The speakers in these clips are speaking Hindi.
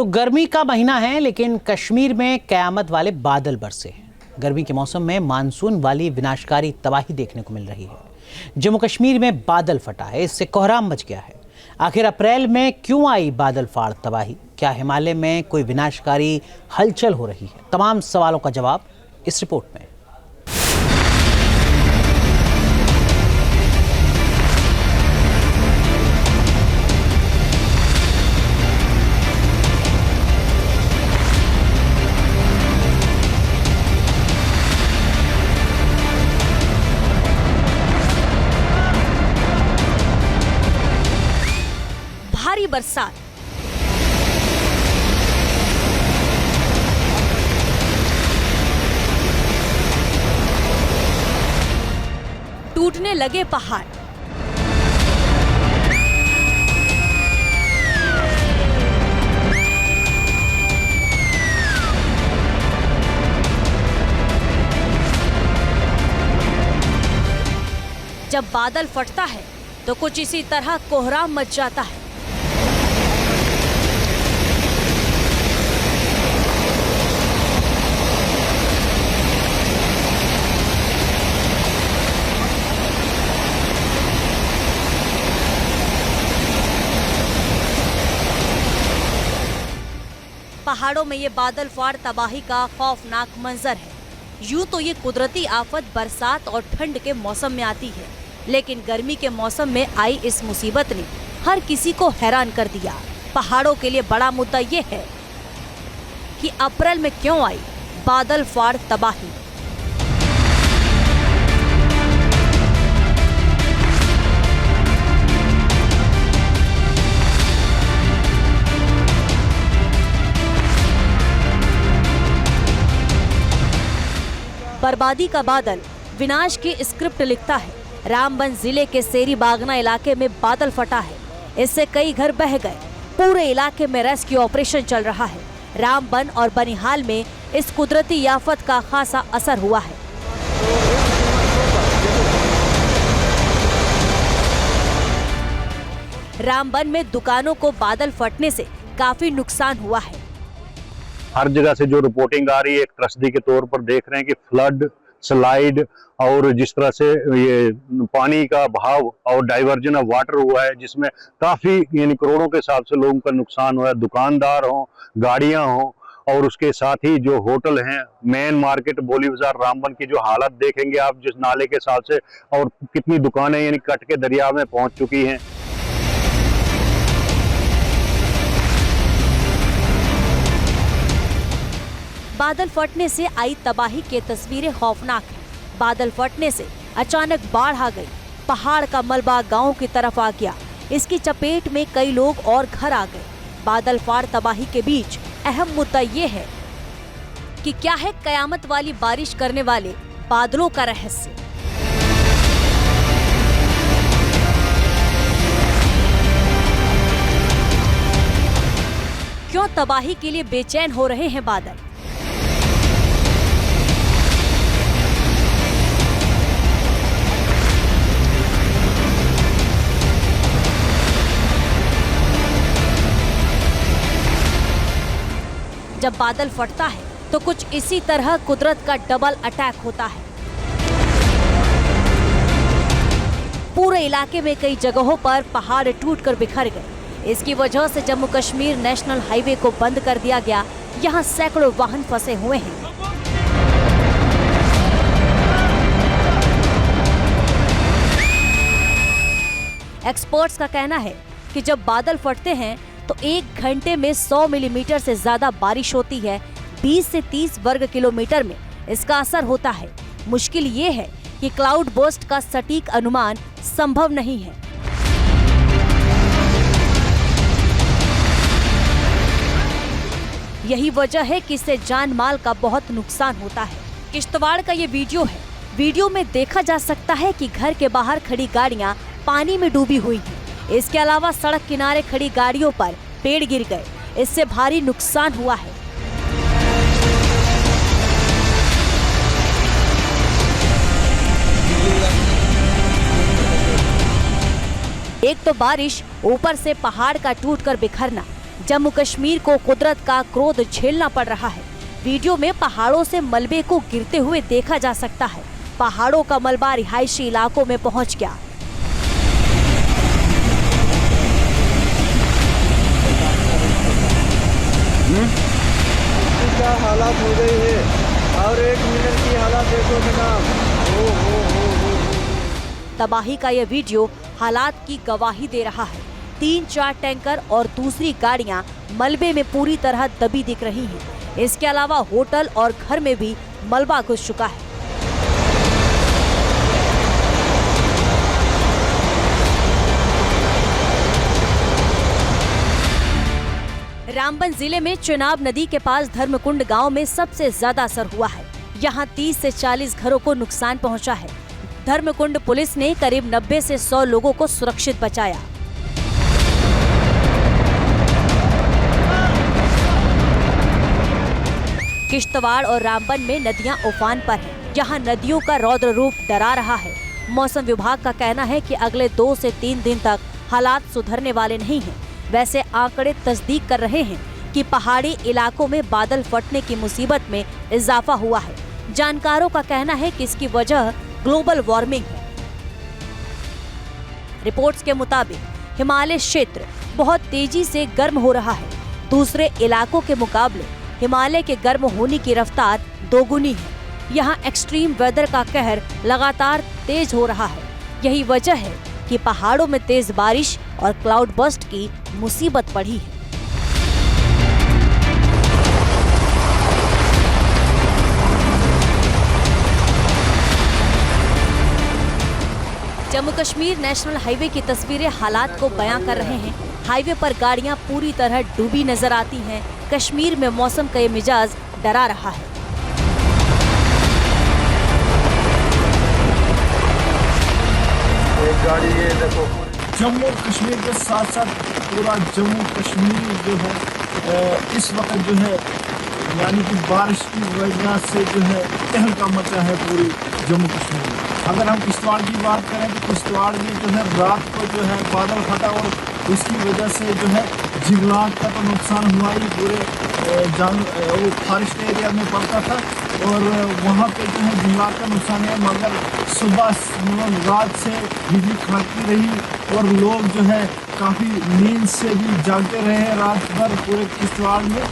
तो गर्मी का महीना है, लेकिन कश्मीर में कयामत वाले बादल बरसे हैं। गर्मी के मौसम में मानसून वाली विनाशकारी तबाही देखने को मिल रही है। जम्मू कश्मीर में बादल फटा है, इससे कोहराम मच गया है। आखिर अप्रैल में क्यों आई बादल फाड़ तबाही? क्या हिमालय में कोई विनाशकारी हलचल हो रही है? तमाम सवालों का जवाब इस रिपोर्ट में। भारी बरसात, टूटने लगे पहाड़, जब बादल फटता है तो कुछ इसी तरह कोहराम मच जाता है। पहाड़ों में ये बादल फाड़ तबाही का खौफनाक मंजर है। यूं तो ये कुदरती आफत बरसात और ठंड के मौसम में आती है, लेकिन गर्मी के मौसम में आई इस मुसीबत ने हर किसी को हैरान कर दिया। पहाड़ों के लिए बड़ा मुद्दा ये है कि अप्रैल में क्यों आई बादल फाड़ तबाही। बर्बादी का बादल विनाश की स्क्रिप्ट लिखता है। रामबन जिले के सेरी बागना इलाके में बादल फटा है, इससे कई घर बह गए। पूरे इलाके में रेस्क्यू ऑपरेशन चल रहा है। रामबन और बनिहाल में इस कुदरती आफत का खासा असर हुआ है। रामबन में दुकानों को बादल फटने से काफी नुकसान हुआ है। हर जगह से जो रिपोर्टिंग आ रही है, एक त्रसदी के तौर पर देख रहे हैं कि फ्लड, स्लाइड और जिस तरह से ये पानी का बहाव और डाइवर्जन ऑफ वाटर हुआ है, जिसमें काफी यानी करोड़ों के हिसाब से लोगों का नुकसान हुआ है। दुकानदार हों, गाड़ियां हों, और उसके साथ ही जो होटल हैं, मेन मार्केट बोली बाजार रामबन की जो हालत देखेंगे आप जिस नाले के साथ से, और कितनी दुकानें यानी कट के दरिया में पहुंच चुकी हैं। बादल फटने से आई तबाही की तस्वीरें खौफनाक हैं। बादल फटने से अचानक बाढ़ आ गई। पहाड़ का मलबा गांव की तरफ आ गया। इसकी चपेट में कई लोग और घर आ गए। बादल फाड़ तबाही के बीच अहम मुद्दा ये है कि क्या है कयामत वाली बारिश करने वाले बादलों का रहस्य। क्यों तबाही के लिए बेचैन हो रहे हैं बादल? जब बादल फटता है तो कुछ इसी तरह कुदरत का डबल अटैक होता है। पूरे इलाके में कई जगहों पर पहाड़ टूटकर बिखर गए। इसकी वजह से जम्मू कश्मीर नेशनल हाईवे को बंद कर दिया गया। यहाँ सैकड़ों वाहन फंसे हुए हैं। एक्सपर्ट्स का कहना है कि जब बादल फटते हैं तो एक घंटे में 100 मिलीमीटर से ज्यादा बारिश होती है। 20 से 30 वर्ग किलोमीटर में इसका असर होता है। मुश्किल ये है कि क्लाउड बर्स्ट का सटीक अनुमान संभव नहीं है। यही वजह है कि इससे जान माल का बहुत नुकसान होता है। किश्तवाड़ का ये वीडियो है। वीडियो में देखा जा सकता है कि घर के बाहर खड़ी गाड़ियां पानी में डूबी हुई हैं। इसके अलावा सड़क किनारे खड़ी गाड़ियों पर पेड़ गिर गए। इससे भारी नुकसान हुआ है। एक तो बारिश, ऊपर से पहाड़ का टूटकर बिखरना। जम्मू कश्मीर को कुदरत का क्रोध झेलना पड़ रहा है। वीडियो में पहाड़ों से मलबे को गिरते हुए देखा जा सकता है। पहाड़ों का मलबा रिहायशी इलाकों में पहुंच गया। क्या हालात हो गई है और 1 मिनट की हालात देखो जनाब। तबाही का यह वीडियो हालात की गवाही दे रहा है। 3-4 टैंकर और दूसरी गाड़ियां मलबे में पूरी तरह दबी दिख रही हैं। इसके अलावा होटल और घर में भी मलबा घुस चुका है। रामबन जिले में चेनाब नदी के पास धर्मकुंड गांव में सबसे ज्यादा असर हुआ है। यहां 30 से 40 घरों को नुकसान पहुंचा है। धर्मकुंड पुलिस ने करीब 90 से 100 लोगों को सुरक्षित बचाया। किश्तवाड़ और रामबन में नदियां उफान पर हैं। यहां नदियों का रौद्र रूप डरा रहा है। मौसम विभाग का कहना है कि अगले 2 से 3 दिन तक हालात सुधरने वाले नहीं हैं। वैसे आंकड़े तस्दीक कर रहे हैं कि पहाड़ी इलाकों में बादल फटने की मुसीबत में इजाफा हुआ है। जानकारों का कहना है कि इसकी वजह ग्लोबल वार्मिंग है। रिपोर्ट्स के मुताबिक हिमालय क्षेत्र बहुत तेजी से गर्म हो रहा है। दूसरे इलाकों के मुकाबले हिमालय के गर्म होने की रफ्तार दोगुनी है। यहाँ एक्सट्रीम वेदर का कहर लगातार तेज हो रहा है। यही वजह है कि पहाड़ों में तेज बारिश और क्लाउड बर्स्ट की मुसीबत बढ़ी है। जम्मू कश्मीर नेशनल हाईवे की तस्वीरें हालात को बयां कर रहे हैं। हाईवे पर गाड़ियां पूरी तरह डूबी नजर आती हैं। कश्मीर में मौसम का ये मिजाज डरा रहा है। एक गाड़ी ये देखो। जम्मू कश्मीर के साथ साथ पूरा जम्मू कश्मीर जो है इस वक्त जो है यानी कि बारिश की वजह से जो है तहलका मचा है पूरी जम्मू कश्मीर में। अगर हम किश्तवाड़ की बात करें तो किश्तवाड़ में जो है रात को जो है बादल फटा और उसकी वजह से जो है जंगलात का तो नुकसान हुआ ही। पूरे वो फॉरेस्ट एरिया में पड़ता था और वहाँ पे जो है जंगलात का नुकसान है। मगर सुबह रात से बिजली कड़कती रही और लोग जो है काफ़ी नींद से भी जागते रहे रात भर पूरे किश्तवाड़ में।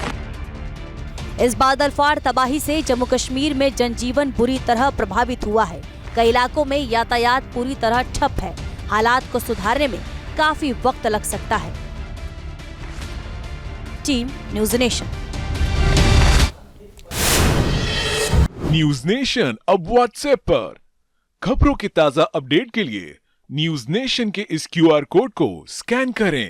इस बादल फाड़ तबाही से जम्मू कश्मीर में जनजीवन बुरी तरह प्रभावित हुआ है। कई इलाकों में यातायात पूरी तरह ठप है। हालात को सुधारने में काफी वक्त लग सकता है। Team news nation. News nation अब व्हाट्सएप पर। खबरों के ताजा अपडेट के लिए न्यूज़ नेशन के इस QR कोड को स्कैन करें।